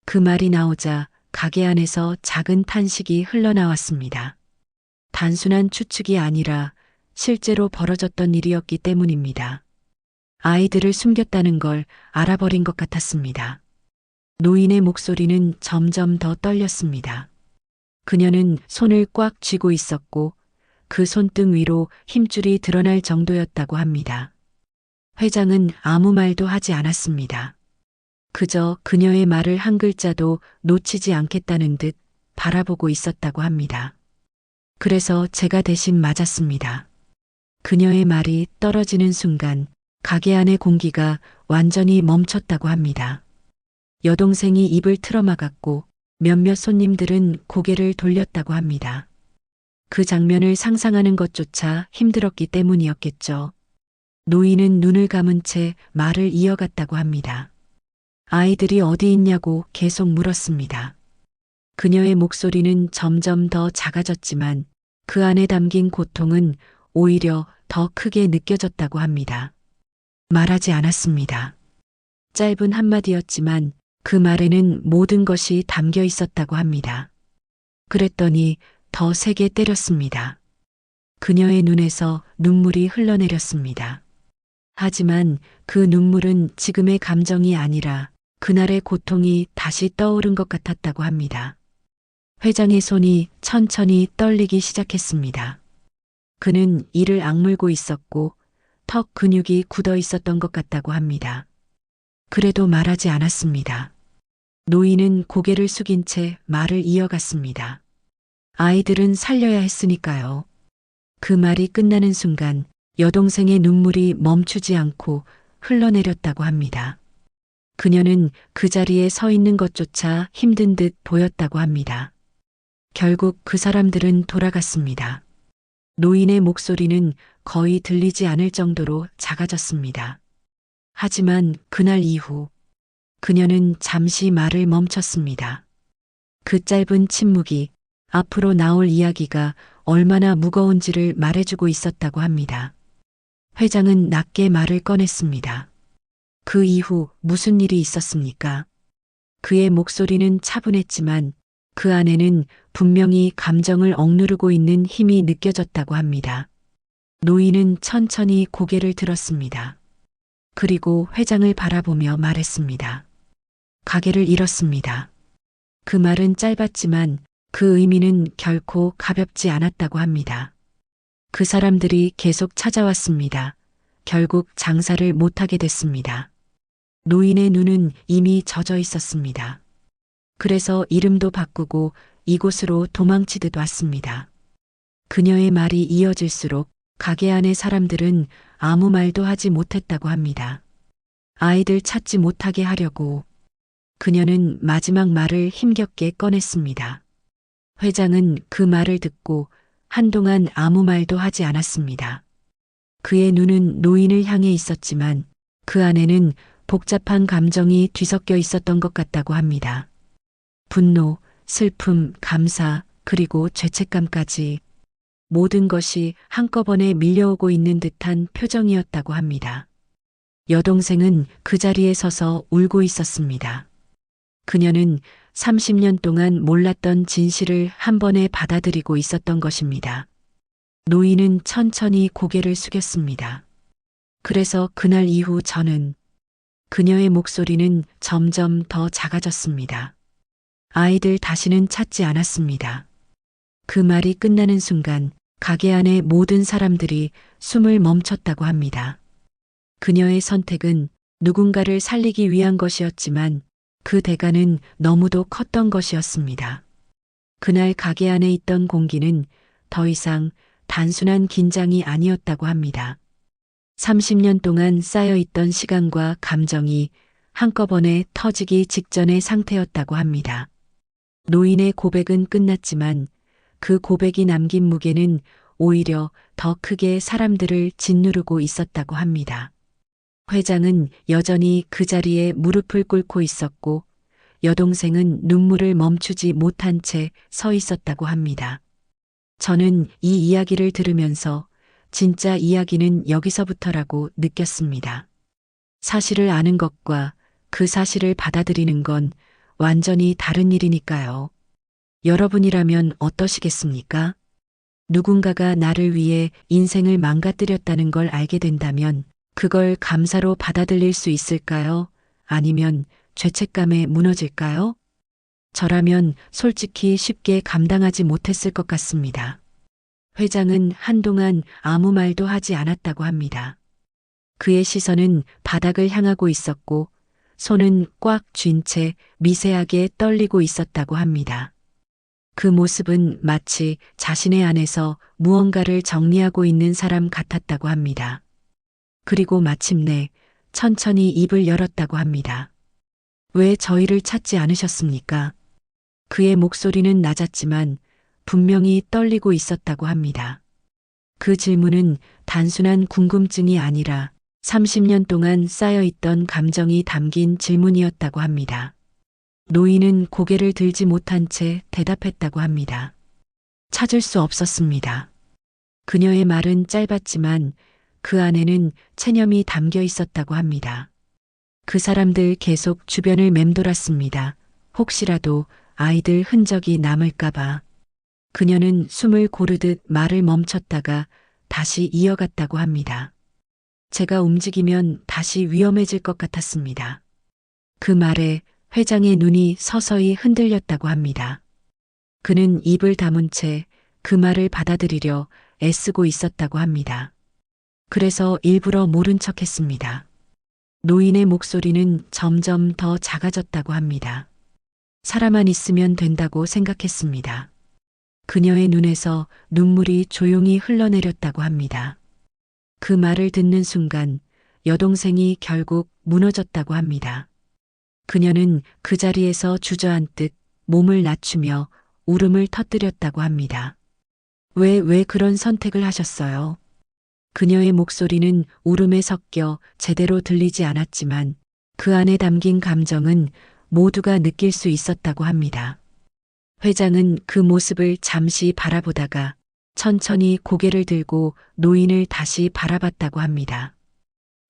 그 말이 나오자 가게 안에서 작은 탄식이 흘러나왔습니다. 단순한 추측이 아니라 실제로 벌어졌던 일이었기 때문입니다. 아이들을 숨겼다는 걸 알아버린 것 같았습니다. 노인의 목소리는 점점 더 떨렸습니다. 그녀는 손을 꽉 쥐고 있었고 그 손등 위로 힘줄이 드러날 정도였다고 합니다. 회장은 아무 말도 하지 않았습니다. 그저 그녀의 말을 한 글자도 놓치지 않겠다는 듯 바라보고 있었다고 합니다. 그래서 제가 대신 맞았습니다. 그녀의 말이 떨어지는 순간 가게 안의 공기가 완전히 멈췄다고 합니다. 여동생이 입을 틀어막았고 몇몇 손님들은 고개를 돌렸다고 합니다. 그 장면을 상상하는 것조차 힘들었기 때문이었겠죠. 노인은 눈을 감은 채 말을 이어갔다고 합니다. 아이들이 어디 있냐고 계속 물었습니다. 그녀의 목소리는 점점 더 작아졌지만 그 안에 담긴 고통은 오히려 더 크게 느껴졌다고 합니다. 말하지 않았습니다. 짧은 한마디였지만 그 말에는 모든 것이 담겨 있었다고 합니다. 그랬더니 더 세게 때렸습니다. 그녀의 눈에서 눈물이 흘러내렸습니다. 하지만 그 눈물은 지금의 감정이 아니라 그날의 고통이 다시 떠오른 것 같았다고 합니다. 회장의 손이 천천히 떨리기 시작했습니다. 그는 이를 악물고 있었고 턱 근육이 굳어 있었던 것 같다고 합니다. 그래도 말하지 않았습니다. 노인은 고개를 숙인 채 말을 이어갔습니다. 아이들은 살려야 했으니까요. 그 말이 끝나는 순간 여동생의 눈물이 멈추지 않고 흘러내렸다고 합니다. 그녀는 그 자리에 서 있는 것조차 힘든 듯 보였다고 합니다. 결국 그 사람들은 돌아갔습니다. 노인의 목소리는 거의 들리지 않을 정도로 작아졌습니다. 하지만 그날 이후 그녀는 잠시 말을 멈췄습니다. 그 짧은 침묵이 앞으로 나올 이야기가 얼마나 무거운지를 말해주고 있었다고 합니다. 회장은 낮게 말을 꺼냈습니다. 그 이후 무슨 일이 있었습니까? 그의 목소리는 차분했지만 그 안에는 분명히 감정을 억누르고 있는 힘이 느껴졌다고 합니다. 노인은 천천히 고개를 들었습니다. 그리고 회장을 바라보며 말했습니다. 가게를 잃었습니다. 그 말은 짧았지만 그 의미는 결코 가볍지 않았다고 합니다. 그 사람들이 계속 찾아왔습니다. 결국 장사를 못하게 됐습니다. 노인의 눈은 이미 젖어 있었습니다. 그래서 이름도 바꾸고 이곳으로 도망치듯 왔습니다. 그녀의 말이 이어질수록 가게 안의 사람들은 아무 말도 하지 못했다고 합니다. 아이들 찾지 못하게 하려고 그녀는 마지막 말을 힘겹게 꺼냈습니다. 회장은 그 말을 듣고 한동안 아무 말도 하지 않았습니다. 그의 눈은 노인을 향해 있었지만 그 안에는 복잡한 감정이 뒤섞여 있었던 것 같다고 합니다. 분노, 슬픔, 감사, 그리고 죄책감까지 모든 것이 한꺼번에 밀려오고 있는 듯한 표정이었다고 합니다. 여동생은 그 자리에 서서 울고 있었습니다. 그녀는 30년 동안 몰랐던 진실을 한 번에 받아들이고 있었던 것입니다. 노인은 천천히 고개를 숙였습니다. 그래서 그날 이후 저는 그녀의 목소리는 점점 더 작아졌습니다. 아이들 다시는 찾지 않았습니다. 그 말이 끝나는 순간 가게 안의 모든 사람들이 숨을 멈췄다고 합니다. 그녀의 선택은 누군가를 살리기 위한 것이었지만 그 대가는 너무도 컸던 것이었습니다. 그날 가게 안에 있던 공기는 더 이상 단순한 긴장이 아니었다고 합니다. 30년 동안 쌓여있던 시간과 감정이 한꺼번에 터지기 직전의 상태였다고 합니다. 노인의 고백은 끝났지만 그 고백이 남긴 무게는 오히려 더 크게 사람들을 짓누르고 있었다고 합니다. 회장은 여전히 그 자리에 무릎을 꿇고 있었고 여동생은 눈물을 멈추지 못한 채 서 있었다고 합니다. 저는 이 이야기를 들으면서 진짜 이야기는 여기서부터라고 느꼈습니다. 사실을 아는 것과 그 사실을 받아들이는 건 완전히 다른 일이니까요. 여러분이라면 어떠시겠습니까? 누군가가 나를 위해 인생을 망가뜨렸다는 걸 알게 된다면 그걸 감사로 받아들일 수 있을까요? 아니면 죄책감에 무너질까요? 저라면 솔직히 쉽게 감당하지 못했을 것 같습니다. 회장은 한동안 아무 말도 하지 않았다고 합니다. 그의 시선은 바닥을 향하고 있었고 손은 꽉 쥔 채 미세하게 떨리고 있었다고 합니다. 그 모습은 마치 자신의 안에서 무언가를 정리하고 있는 사람 같았다고 합니다. 그리고 마침내 천천히 입을 열었다고 합니다. 왜 저희를 찾지 않으셨습니까? 그의 목소리는 낮았지만 분명히 떨리고 있었다고 합니다. 그 질문은 단순한 궁금증이 아니라 30년 동안 쌓여있던 감정이 담긴 질문이었다고 합니다. 노인은 고개를 들지 못한 채 대답했다고 합니다. 찾을 수 없었습니다. 그녀의 말은 짧았지만 그 안에는 체념이 담겨 있었다고 합니다. 그 사람들 계속 주변을 맴돌았습니다. 혹시라도 아이들 흔적이 남을까봐. 그녀는 숨을 고르듯 말을 멈췄다가 다시 이어갔다고 합니다. 제가 움직이면 다시 위험해질 것 같았습니다. 그 말에 회장의 눈이 서서히 흔들렸다고 합니다. 그는 입을 다문 채 그 말을 받아들이려 애쓰고 있었다고 합니다. 그래서 일부러 모른 척 했습니다. 노인의 목소리는 점점 더 작아졌다고 합니다. 살아만 있으면 된다고 생각했습니다. 그녀의 눈에서 눈물이 조용히 흘러내렸다고 합니다. 그 말을 듣는 순간 여동생이 결국 무너졌다고 합니다. 그녀는 그 자리에서 주저앉듯 몸을 낮추며 울음을 터뜨렸다고 합니다. 왜 그런 선택을 하셨어요? 그녀의 목소리는 울음에 섞여 제대로 들리지 않았지만 그 안에 담긴 감정은 모두가 느낄 수 있었다고 합니다. 회장은 그 모습을 잠시 바라보다가 천천히 고개를 들고 노인을 다시 바라봤다고 합니다.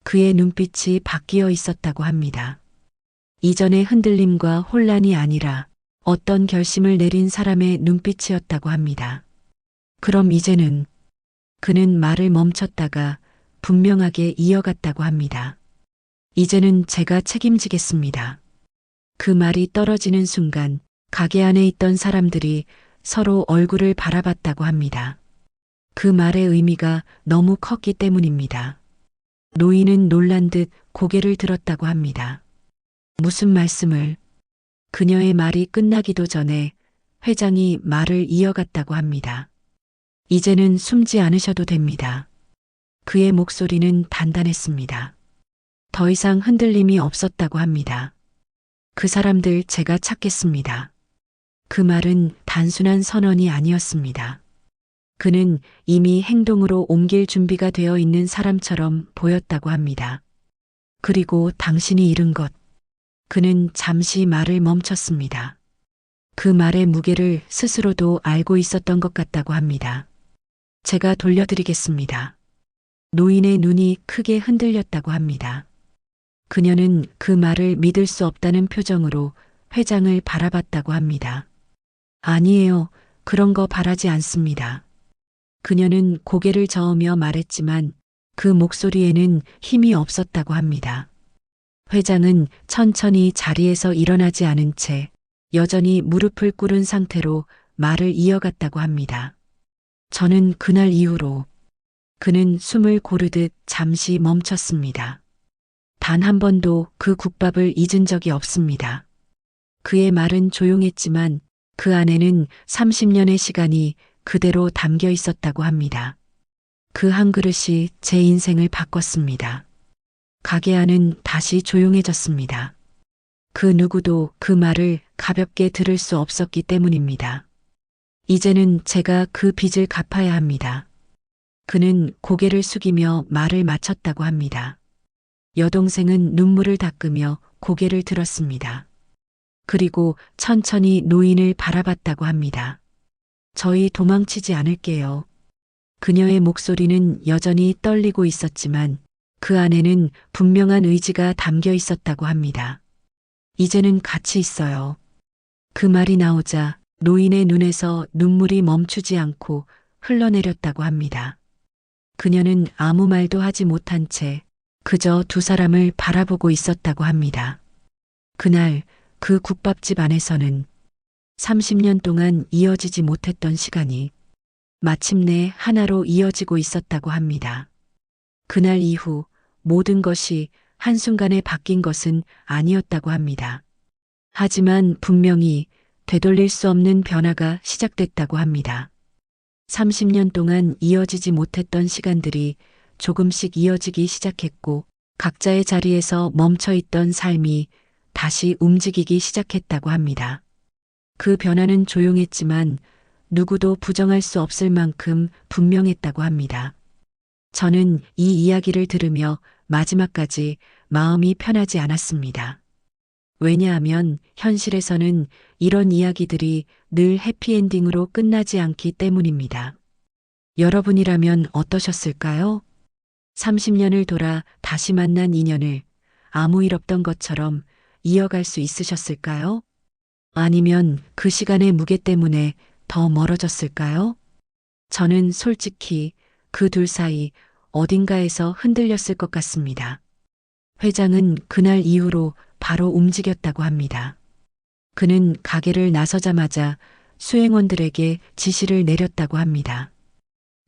그의 눈빛이 바뀌어 있었다고 합니다. 이전의 흔들림과 혼란이 아니라 어떤 결심을 내린 사람의 눈빛이었다고 합니다. 그럼 이제는 그는 말을 멈췄다가 분명하게 이어갔다고 합니다. 이제는 제가 책임지겠습니다. 그 말이 떨어지는 순간 가게 안에 있던 사람들이 서로 얼굴을 바라봤다고 합니다. 그 말의 의미가 너무 컸기 때문입니다. 노인은 놀란 듯 고개를 들었다고 합니다. 무슨 말씀을? 그녀의 말이 끝나기도 전에 회장이 말을 이어갔다고 합니다. 이제는 숨지 않으셔도 됩니다. 그의 목소리는 단단했습니다. 더 이상 흔들림이 없었다고 합니다. 그 사람들 제가 찾겠습니다. 그 말은 단순한 선언이 아니었습니다. 그는 이미 행동으로 옮길 준비가 되어 있는 사람처럼 보였다고 합니다. 그리고 당신이 잃은 것. 그는 잠시 말을 멈췄습니다. 그 말의 무게를 스스로도 알고 있었던 것 같다고 합니다. 제가 돌려드리겠습니다. 노인의 눈이 크게 흔들렸다고 합니다. 그녀는 그 말을 믿을 수 없다는 표정으로 회장을 바라봤다고 합니다. 아니에요. 그런 거 바라지 않습니다. 그녀는 고개를 저으며 말했지만 그 목소리에는 힘이 없었다고 합니다. 회장은 천천히 자리에서 일어나지 않은 채 여전히 무릎을 꿇은 상태로 말을 이어갔다고 합니다. 저는 그날 이후로 그는 숨을 고르듯 잠시 멈췄습니다. 단 한 번도 그 국밥을 잊은 적이 없습니다. 그의 말은 조용했지만 그 안에는 30년의 시간이 그대로 담겨 있었다고 합니다. 그 한 그릇이 제 인생을 바꿨습니다. 가게 안은 다시 조용해졌습니다. 그 누구도 그 말을 가볍게 들을 수 없었기 때문입니다. 이제는 제가 그 빚을 갚아야 합니다. 그는 고개를 숙이며 말을 마쳤다고 합니다. 여동생은 눈물을 닦으며 고개를 들었습니다. 그리고 천천히 노인을 바라봤다고 합니다. 저희 도망치지 않을게요. 그녀의 목소리는 여전히 떨리고 있었지만 그 안에는 분명한 의지가 담겨 있었다고 합니다. 이제는 같이 있어요. 그 말이 나오자 노인의 눈에서 눈물이 멈추지 않고 흘러내렸다고 합니다. 그녀는 아무 말도 하지 못한 채 그저 두 사람을 바라보고 있었다고 합니다. 그날 그 국밥집 안에서는 30년 동안 이어지지 못했던 시간이 마침내 하나로 이어지고 있었다고 합니다. 그날 이후 모든 것이 한순간에 바뀐 것은 아니었다고 합니다. 하지만 분명히 되돌릴 수 없는 변화가 시작됐다고 합니다. 30년 동안 이어지지 못했던 시간들이 조금씩 이어지기 시작했고 각자의 자리에서 멈춰 있던 삶이 다시 움직이기 시작했다고 합니다. 그 변화는 조용했지만 누구도 부정할 수 없을 만큼 분명했다고 합니다. 저는 이 이야기를 들으며 마지막까지 마음이 편하지 않았습니다. 왜냐하면 현실에서는 이런 이야기들이 늘 해피엔딩으로 끝나지 않기 때문입니다. 여러분이라면 어떠셨을까요? 30년을 돌아 다시 만난 인연을 아무 일 없던 것처럼 이어갈 수 있으셨을까요? 아니면 그 시간의 무게 때문에 더 멀어졌을까요? 저는 솔직히 그 둘 사이 어딘가에서 흔들렸을 것 같습니다. 회장은 그날 이후로 바로 움직였다고 합니다. 그는 가게를 나서자마자 수행원들에게 지시를 내렸다고 합니다.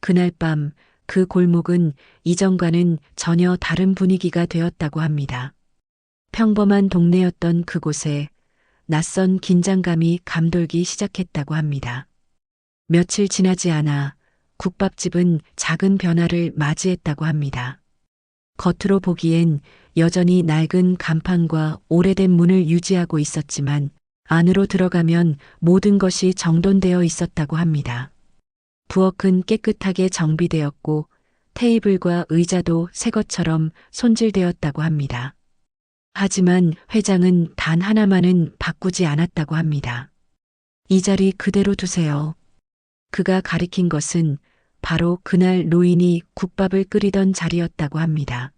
그날 밤 그 골목은 이전과는 전혀 다른 분위기가 되었다고 합니다. 평범한 동네였던 그곳에 낯선 긴장감이 감돌기 시작했다고 합니다. 며칠 지나지 않아 국밥집은 작은 변화를 맞이했다고 합니다. 겉으로 보기엔 여전히 낡은 간판과 오래된 문을 유지하고 있었지만 안으로 들어가면 모든 것이 정돈되어 있었다고 합니다. 부엌은 깨끗하게 정비되었고 테이블과 의자도 새 것처럼 손질되었다고 합니다. 하지만 회장은 단 하나만은 바꾸지 않았다고 합니다. 이 자리 그대로 두세요. 그가 가리킨 것은 바로 그날 노인이 국밥을 끓이던 자리였다고 합니다.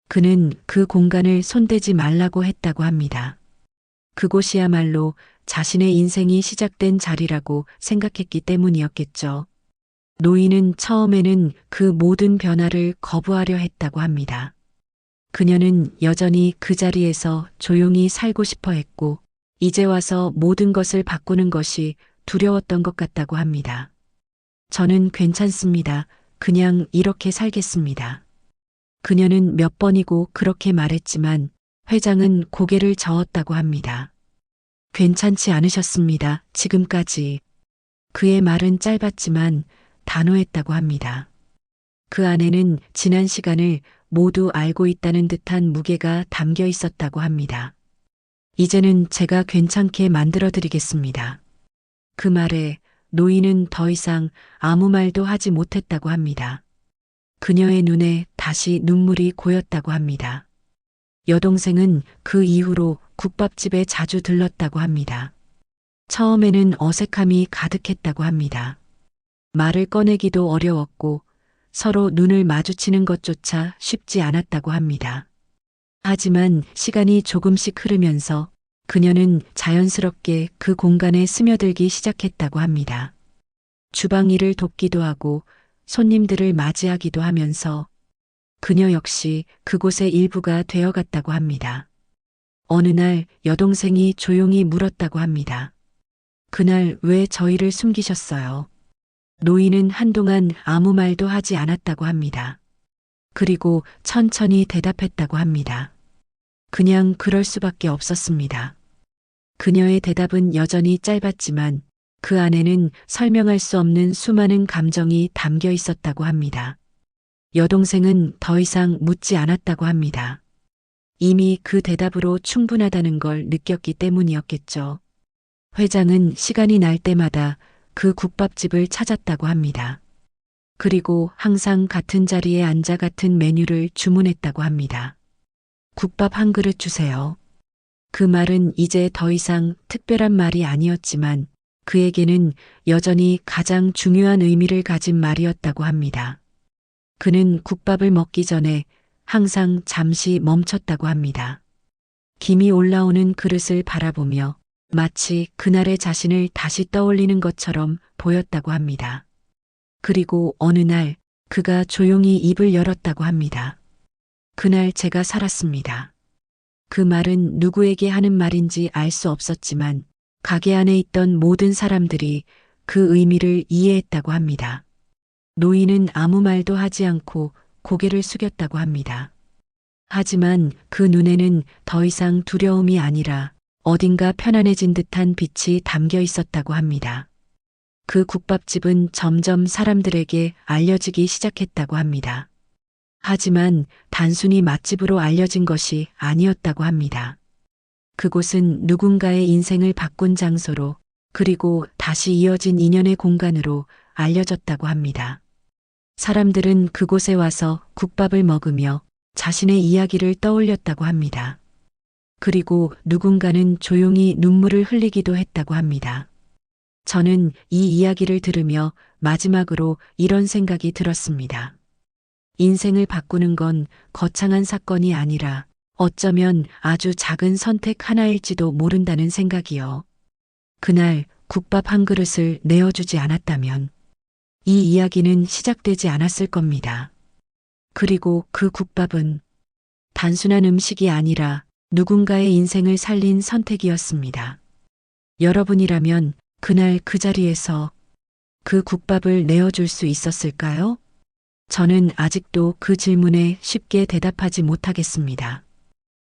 그는 그 공간을 손대지 말라고 했다고 합니다. 그곳이야말로 자신의 인생이 시작된 자리라고 생각했기 때문이었겠죠. 노인은 처음에는 그 모든 변화를 거부하려 했다고 합니다. 그녀는 여전히 그 자리에서 조용히 살고 싶어 했고, 이제 와서 모든 것을 바꾸는 것이 두려웠던 것 같다고 합니다. 저는 괜찮습니다. 그냥 이렇게 살겠습니다. 그녀는 몇 번이고 그렇게 말했지만 회장은 고개를 저었다고 합니다. 괜찮지 않으셨습니다. 지금까지. 그의 말은 짧았지만 단호했다고 합니다. 그 안에는 지난 시간을 모두 알고 있다는 듯한 무게가 담겨 있었다고 합니다. 이제는 제가 괜찮게 만들어 드리겠습니다. 그 말에 노인은 더 이상 아무 말도 하지 못했다고 합니다. 그녀의 눈에 다시 눈물이 고였다고 합니다. 여동생은 그 이후로 국밥집에 자주 들렀다고 합니다. 처음에는 어색함이 가득했다고 합니다. 말을 꺼내기도 어려웠고 서로 눈을 마주치는 것조차 쉽지 않았다고 합니다. 하지만 시간이 조금씩 흐르면서 그녀는 자연스럽게 그 공간에 스며들기 시작했다고 합니다. 주방 일을 돕기도 하고 손님들을 맞이하기도 하면서 그녀 역시 그곳의 일부가 되어갔다고 합니다. 어느 날 여동생이 조용히 물었다고 합니다. 그날 왜 저희를 숨기셨어요? 노인은 한동안 아무 말도 하지 않았다고 합니다. 그리고 천천히 대답했다고 합니다. 그냥 그럴 수밖에 없었습니다. 그녀의 대답은 여전히 짧았지만 그 안에는 설명할 수 없는 수많은 감정이 담겨 있었다고 합니다. 여동생은 더 이상 묻지 않았다고 합니다. 이미 그 대답으로 충분하다는 걸 느꼈기 때문이었겠죠. 회장은 시간이 날 때마다 그 국밥집을 찾았다고 합니다. 그리고 항상 같은 자리에 앉아 같은 메뉴를 주문했다고 합니다. 국밥 한 그릇 주세요. 그 말은 이제 더 이상 특별한 말이 아니었지만 그에게는 여전히 가장 중요한 의미를 가진 말이었다고 합니다. 그는 국밥을 먹기 전에 항상 잠시 멈췄다고 합니다. 김이 올라오는 그릇을 바라보며 마치 그날의 자신을 다시 떠올리는 것처럼 보였다고 합니다. 그리고 어느 날 그가 조용히 입을 열었다고 합니다. 그날 제가 살았습니다. 그 말은 누구에게 하는 말인지 알 수 없었지만 가게 안에 있던 모든 사람들이 그 의미를 이해했다고 합니다. 노인은 아무 말도 하지 않고 고개를 숙였다고 합니다. 하지만 그 눈에는 더 이상 두려움이 아니라 어딘가 편안해진 듯한 빛이 담겨 있었다고 합니다. 그 국밥집은 점점 사람들에게 알려지기 시작했다고 합니다. 하지만 단순히 맛집으로 알려진 것이 아니었다고 합니다. 그곳은 누군가의 인생을 바꾼 장소로 그리고 다시 이어진 인연의 공간으로 알려졌다고 합니다. 사람들은 그곳에 와서 국밥을 먹으며 자신의 이야기를 떠올렸다고 합니다. 그리고 누군가는 조용히 눈물을 흘리기도 했다고 합니다. 저는 이 이야기를 들으며 마지막으로 이런 생각이 들었습니다. 인생을 바꾸는 건 거창한 사건이 아니라 어쩌면 아주 작은 선택 하나일지도 모른다는 생각이요. 그날 국밥 한 그릇을 내어주지 않았다면 이 이야기는 시작되지 않았을 겁니다. 그리고 그 국밥은 단순한 음식이 아니라 누군가의 인생을 살린 선택이었습니다. 여러분이라면 그날 그 자리에서 그 국밥을 내어줄 수 있었을까요? 저는 아직도 그 질문에 쉽게 대답하지 못하겠습니다.